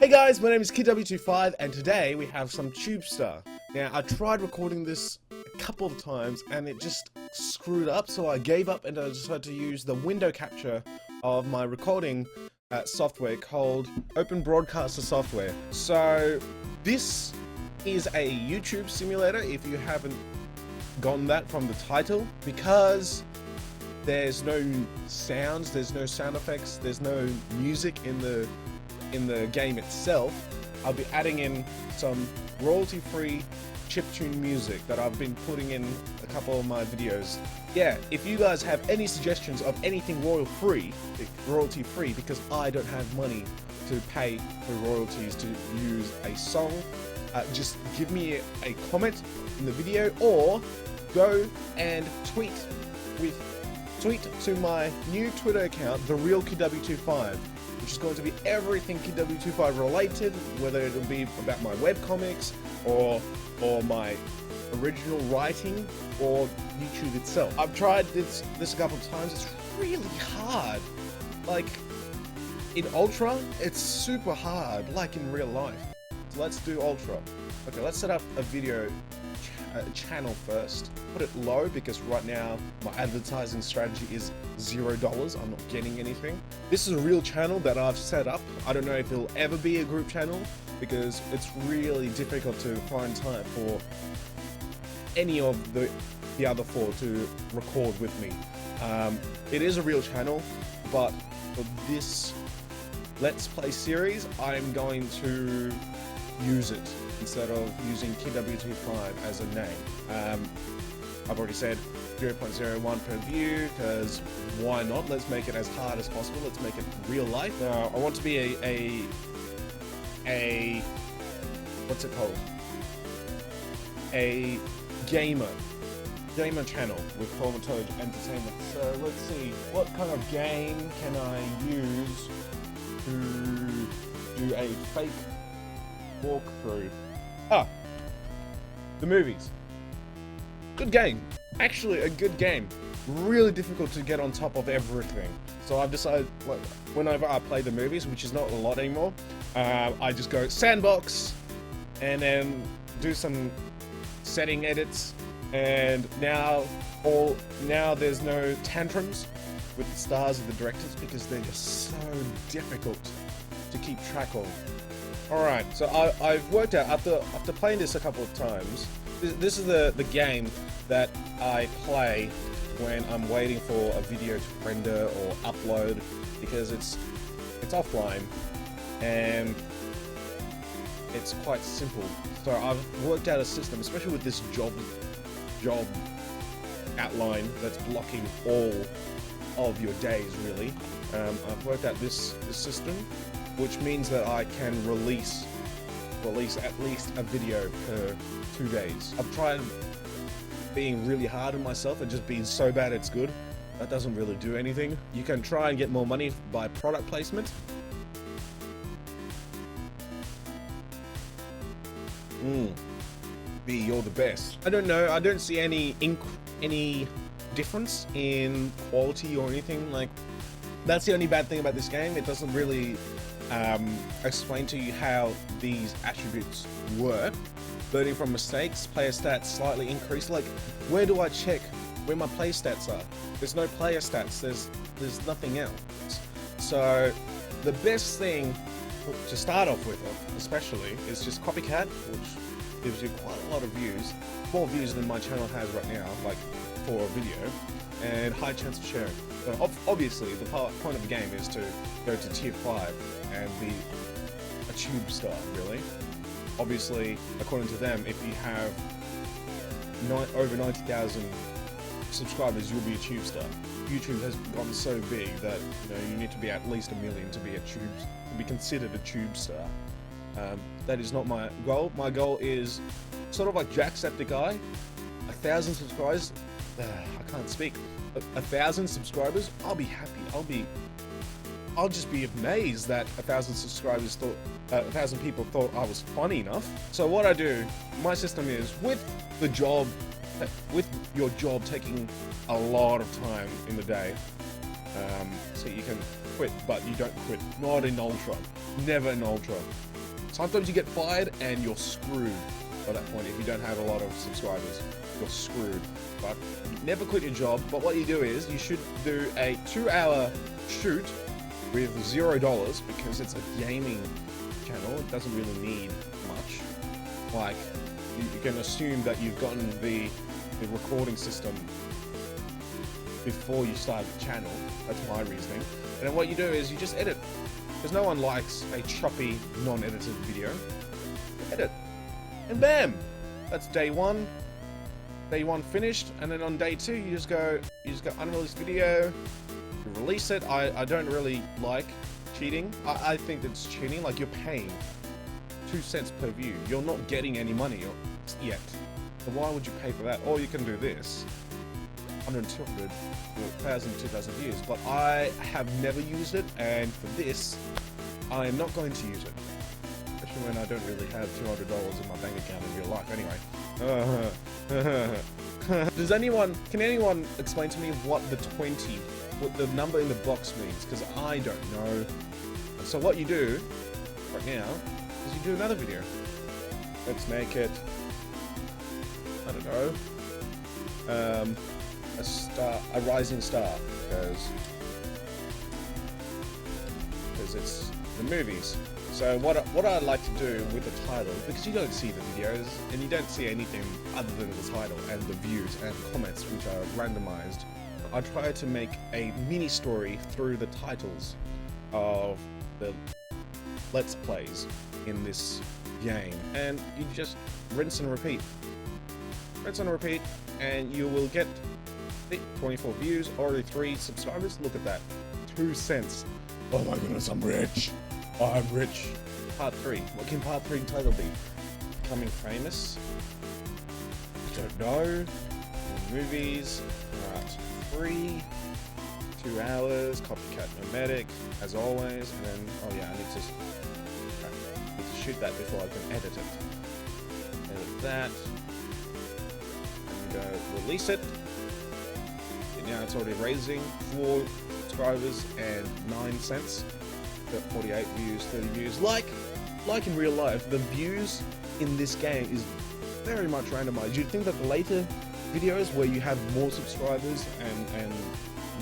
guys, my name is KidW25 and today we have some TubeStar. Now I tried recording this a couple of times and it just screwed up, so I gave up and I decided to use the window capture of my recording software called Open Broadcaster software. So this is a YouTube simulator if you haven't gotten that from the title, because there's no sounds, there's no sound effects, there's no music in the game itself. I'll be adding in some royalty-free chiptune music that I've been putting in a couple of my videos. Yeah, if you guys have any suggestions of anything royalty-free, because I don't have money to pay for royalties to use a song, just give me a comment in the video or go and tweet to my new Twitter account, The Real KidW25, which is going to be everything KidW25 related, whether it'll be about my webcomics or my original writing or YouTube itself. I've tried this a couple of times. It's really hard. Like in Ultra, it's super hard, like in real life. So let's do Ultra. Okay, let's set up a video channel first. Put it low because right now my advertising strategy is $0. I'm not getting anything. This is a real channel that I've set up. I don't know if it'll ever be a group channel because it's really difficult to find time for any of the other four to record with me. It is a real channel, but for this Let's Play series, I'm going to use it instead of using KidW25 as a name. I've already said 0.01 per view, because why not? Let's make it as hard as possible. Let's make it real life. Now, I want to be a what's it called? A gamer channel with Comatose Entertainment. So let's see, what kind of game can I use to do a fake walkthrough? The movies. Good game. Actually a good game. Really difficult to get on top of everything. So I've decided, like, whenever I play the movies, which is not a lot anymore, I just go sandbox and then do some setting edits, and now there's no tantrums with the stars and the directors because they're just so difficult to keep track of. Alright, so I've worked out, after playing this a couple of times, this is the game that I play when I'm waiting for a video to render or upload, because it's offline and it's quite simple. So I've worked out a system, especially with this job outline that's blocking all of your days really. I've worked out this system, which means that I can release at least a video per 2 days. I've tried being really hard on myself and just being so bad it's good. That doesn't really do anything. You can try and get more money by product placement. B, you're the best. I don't know, I don't see any difference in quality or anything. Like, that's the only bad thing about this game. It doesn't really explain to you how these attributes work. Learning from mistakes, player stats slightly increased. Like, where do I check where my player stats are? There's no player stats, there's nothing else. So the best thing to start off with, especially, is just Copycat, which gives you quite a lot of views, more views than my channel has right now, like for a video, and high chance of sharing. So obviously the point of the game is to go to tier 5 and be a TubeStar, really. Obviously, according to them, if you have over 90,000 subscribers, you'll be a TubeStar. YouTube has gotten so big that you need to be at least 1 million to be considered a TubeStar. That is not my goal. My goal is sort of like Jacksepticeye, 1,000 subscribers. I can't speak. 1,000 subscribers, I'll be happy. I'll just be amazed that 1,000 subscribers thought, 1,000 people thought I was funny enough. So what I do, my system is, with your job taking a lot of time in the day, so you can quit, but you don't quit. Not in Ultra. Never in Ultra. Sometimes you get fired and you're screwed by that point. If you don't have a lot of subscribers, you're screwed. But never quit your job. But what you do is you should do a 2-hour shoot with $0 because it's a gaming channel. It doesn't really need much. Like, you can assume that you've gotten the recording system before you start the channel. That's my reasoning. And then what you do is you just edit. Because no one likes a choppy, non-edited video. Edit. And bam! That's day one. Day one finished. And then on day two, you just go unreleased video. You release it. I don't really like cheating. I think it's cheating. Like, you're paying 2 cents per view. You're not getting any money yet. So why would you pay for that? Or you can do this. 100, 200, 1,000, 2,000 views. But I have never used it, and for this, I am not going to use it. Especially when I don't really have $200 in my bank account in real life anyway. Can anyone explain to me what the number in the box means? Because I don't know. So what you do right now is you do another video. Let's make it, I don't know, a rising star, because it's the movies. So what I like to do with the title, because you don't see the videos and you don't see anything other than the title and the views and comments, which are randomized, I try to make a mini story through the titles of the Let's Plays in this game, and you just rinse and repeat. Rinse and repeat, and you will get 24 views, already 3 subscribers. Look at that. 2 cents. Oh my goodness, I'm rich. I'm rich. Part 3. What can part 3 title be? Becoming famous? I don't know. Movies. Part 3. 2 hours. Copycat nomadic, as always. And then, oh yeah, I need to shoot that before I can edit it. Edit that. And go release it. Now it's already raising 4 subscribers and 9 cents. Got 48 views, 30 views. Like in real life, the views in this game is very much randomized. You'd think that the later videos where you have more subscribers and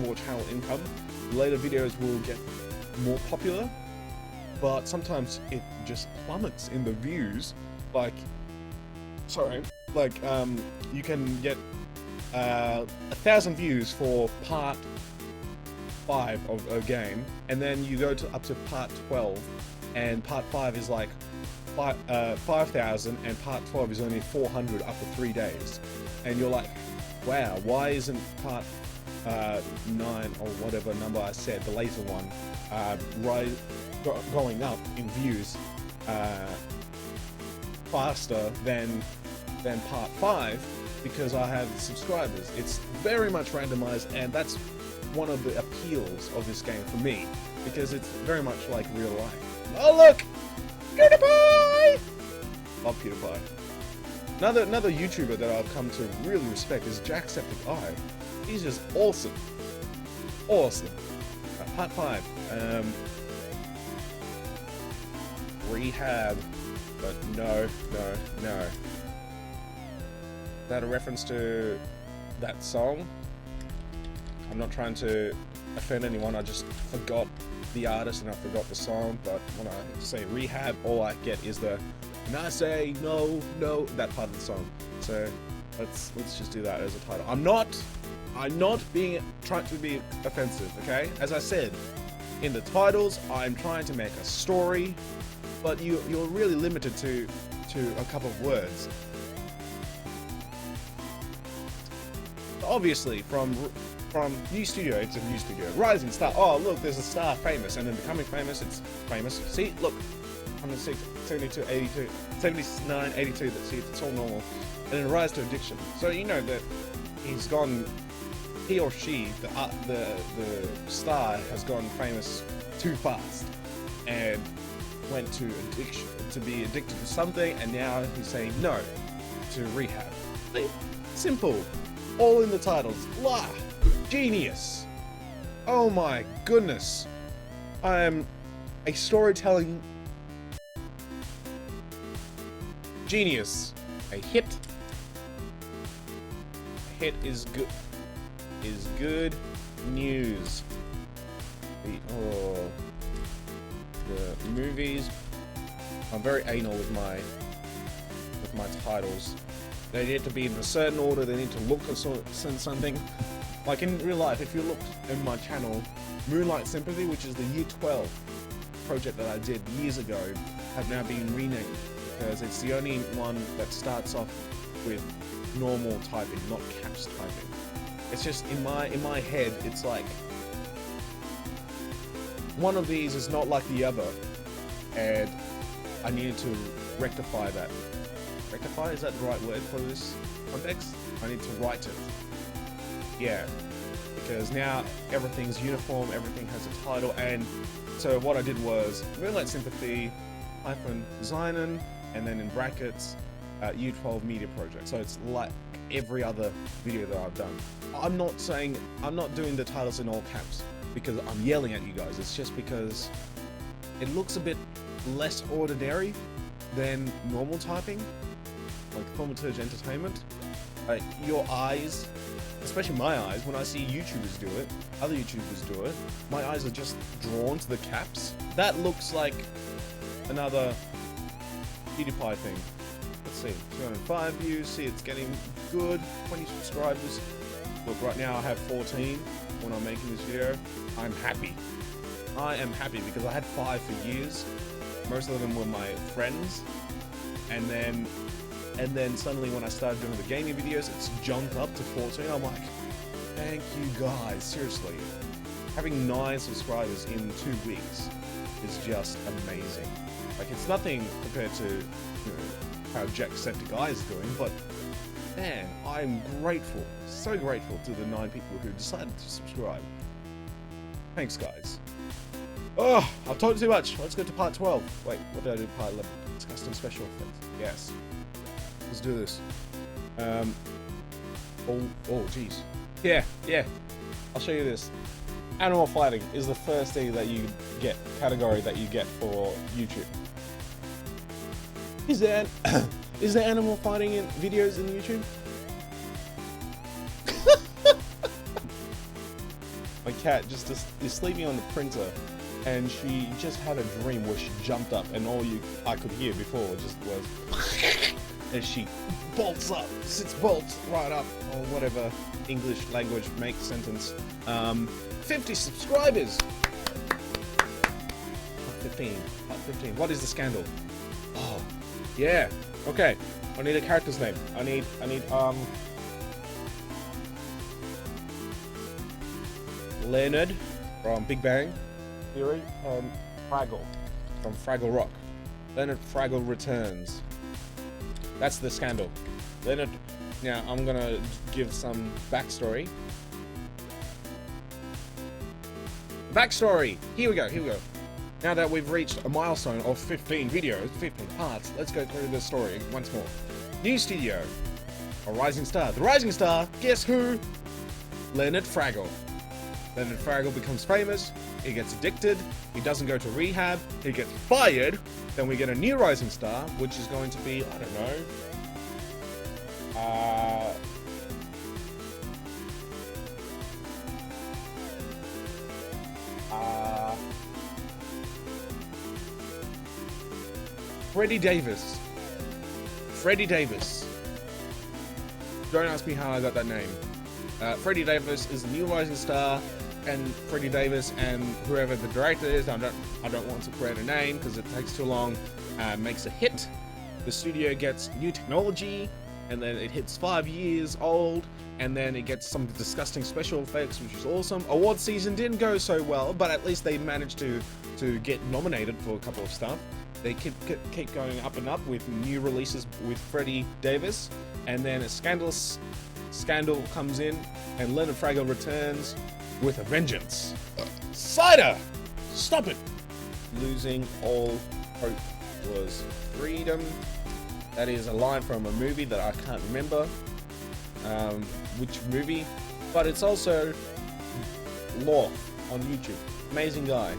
more channel income, the later videos will get more popular. But sometimes it just plummets in the views. You can get 1,000 views for part 5 of a game, and then you go up to part 12, and part 5 is like 5,000, and part 12 is only 400 after 3 days, and you're like, wow, why isn't part 9 or whatever number I said, the later one, going up in views faster than part 5? Because I have subscribers. It's very much randomized, and that's one of the appeals of this game for me, because it's very much like real life. Oh look! PewDiePie! Love PewDiePie. Another YouTuber that I've come to really respect is Jacksepticeye. He's just awesome. Awesome. Part 5. Rehab. But no. Is that a reference to that song? I'm not trying to offend anyone, I just forgot the artist and I forgot the song, but when I say rehab, all I get is and I say no, that part of the song. So let's just do that as a title. I'm not trying to be offensive, okay? As I said, in the titles, I'm trying to make a story, but you're really limited to a couple of words. Obviously, from new studio, it's a new studio. Rising star. Oh, look, there's a star famous, and then becoming famous, it's famous. See, look, 106, 72, 82, 79, 82. See, it's all normal. And then rise to addiction. So you know that he or she, the star, has gone famous too fast, and went to addiction, to be addicted to something, and now he's saying no to rehab. Simple. All in the titles. La! Genius! Oh my goodness. I am a storytelling Genius. A hit. A hit is good. Is good news. The movies. I'm very anal with my titles. They need to be in a certain order. They need to look or something. Like in real life, if you look in my channel, Moonlight Sympathy, which is the Year 12 project that I did years ago, have now been renamed because it's the only one that starts off with normal typing, not caps typing. It's just in my head, it's like one of these is not like the other, and I needed to rectify that. Rectify, is that the right word for this context? I need to write it. Yeah, because now everything's uniform, everything has a title, and so what I did was Moonlight Sympathy -Seinen, and then in brackets U12 Media Project. So it's like every other video that I've done. I'm not doing the titles in all caps because I'm yelling at you guys. It's just because it looks a bit less ordinary than normal typing, like Thaumaturge Entertainment. Your eyes, especially my eyes, when I see YouTubers do it, other YouTubers do it, my eyes are just drawn to the caps. That looks like another PewDiePie thing. Let's see, 205 views, see it's getting good, 20 subscribers. Look, right now I have 14 when I'm making this video. I'm happy. I am happy because I had 5 for years. Most of them were my friends. And then suddenly when I started doing the gaming videos, it's jumped up to 14. I'm like, thank you guys, seriously. Having 9 subscribers in 2 weeks is just amazing. Like, it's nothing compared to, you know, how Jacksepticeye is doing, but man, I'm grateful, so grateful to the 9 people who decided to subscribe. Thanks, guys. Oh, I've talked too much. Let's go to part 12. Wait, what did I do part 11? It's custom special effects. Yes. Let's do this. Oh, jeez. Yeah. I'll show you this. Animal fighting is the first thing that you get, category that you get for YouTube. Is there animal fighting in videos in YouTube? My cat just is sleeping on the printer, and she just had a dream where she jumped up, and all I could hear before just was as she bolts up, sits bolt right up, or whatever English language makes sentence. 50 subscribers. Part 15. What is the scandal? Oh, yeah. Okay. I need a character's name. I need Leonard from Big Bang Theory, and Fraggle from Fraggle Rock. Leonard Fraggle returns. That's the scandal. Leonard. Now I'm gonna give some backstory. Backstory. Here we go. Now that we've reached a milestone of 15 videos, 15 parts, let's go through the story once more. New studio. A rising star. The rising star, guess who? Leonard Fraggle. Leonard Fraggle becomes famous, he gets addicted, he doesn't go to rehab, he gets fired, then we get a new rising star, which is going to be, I don't know, Freddie Davis. Don't ask me how I got that name. Freddie Davis is the new rising star, and Freddie Davis and whoever the director is, I don't want to create a name because it takes too long, makes a hit. The studio gets new technology, and then it hits 5 years old, and then it gets some disgusting special effects, which is awesome. Award season didn't go so well, but at least they managed to get nominated for a couple of stuff. They keep going up and up with new releases with Freddie Davis, and then a scandal comes in, and Leonard Fraggle returns with a vengeance. Cider! Stop it! Losing all hope was freedom. That is a line from a movie that I can't remember which movie, but it's also Law on YouTube. Amazing guy.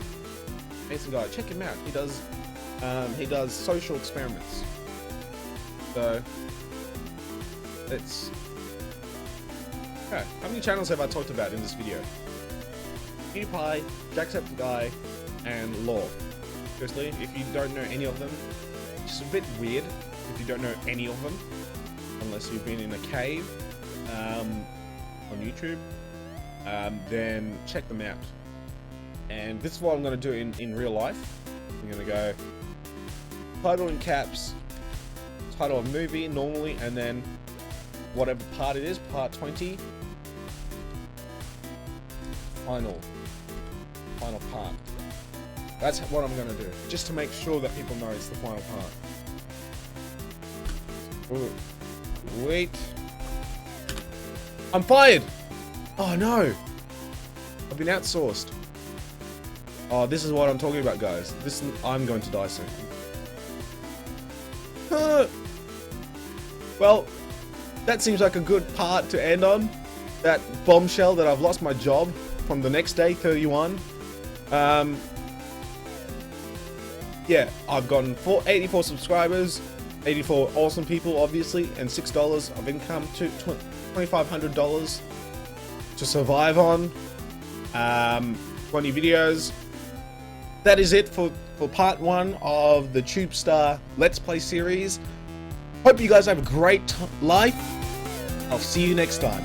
Check him out. He does social experiments. So let's. Okay, how many channels have I talked about in this video? PewDiePie, Jacksepticeye, and Law. Seriously, if you don't know any of them, it's a bit weird if you don't know any of them, unless you've been in a cave on YouTube. Then check them out. And this is what I'm going to do in real life. I'm going to go title in caps, title of movie normally, and then whatever part it is, part 20, final part. That's what I'm going to do, just to make sure that people know it's the final part. Ooh. Wait. I'm fired! Oh no! I've been outsourced. Oh, this is what I'm talking about, guys. I'm going to die soon. Well, that seems like a good part to end on. That bombshell that I've lost my job from the next day, 31. Yeah, I've gotten 84 subscribers, 84 awesome people, obviously, and $6 of income, to $2,500 to survive on. 20 videos. That is it for part 1 of the TubeStar Let's Play series. Hope you guys have a great life. I'll see you next time.